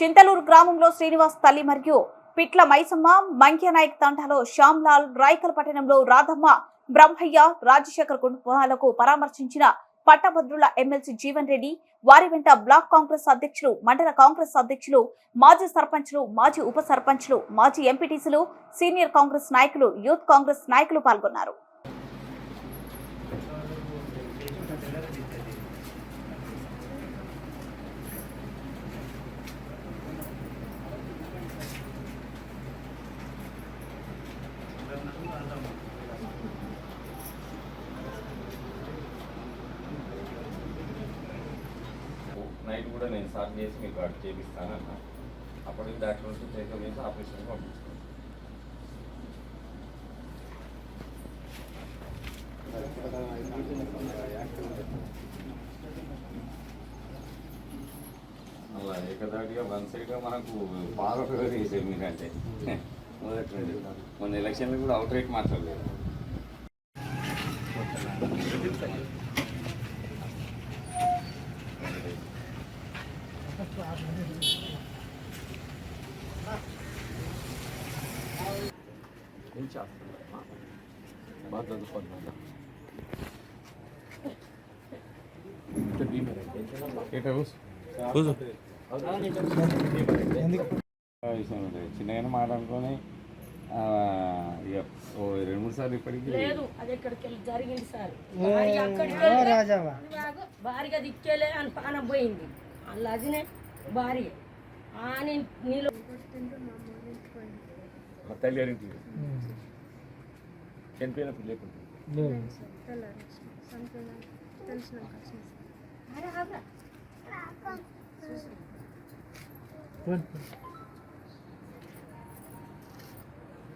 చింతలూరు గ్రామంలో శ్రీనివాస్ తల్లి మరియు పిట్ల మైసమ్మ, మంక్యనాయక్ తండాలో శ్యామ్లాల్, రాయకల్ పట్టణంలో రాధమ్మ, బ్రహ్మయ్య, రాజశేఖర్ కుటుంబాలకు పరామర్శించిన పట్టభద్రుల ఎమ్మెల్సీ జీవన్ రెడ్డి. వారి వెంట బ్లాక్ కాంగ్రెస్ అధ్యక్షులు, మండల కాంగ్రెస్ అధ్యక్షులు, మాజీ సర్పంచ్లు, మాజీ ఉప సర్పంచ్లు, మాజీ ఎంపీటీసీలు, సీనియర్ కాంగ్రెస్ నాయకులు, యూత్ కాంగ్రెస్ నాయకులు పాల్గొన్నారు. నైట్ కూడా నేను సార్ చేసి మీకు అటు చేపిస్తానన్న. అప్పటికి డాక్టర్ చెకప్ చేసి ఆపరేషన్ పంపించాను. అలా ఏకదాటిగా వన్ సైడ్గా మనకు బాగా ఫేవర్ చేసేది మీరంటే మొదటి మొన్న ఎలక్షన్లు కూడా అవుట్ రైట్ మాట్లాడలేదు. చిన్నగానే మాట అనుకొని 2-3 సార్లు ఇప్పటికీ లేదు. అది ఎక్కడికి వెళ్ళి జరిగింది సార్. భారీగా దిక్కేలే అని పానం పోయింది. అలా అదినే భారీ అని నీళ్ళు తల్లి గారికి చనిపోయిన పిల్లలు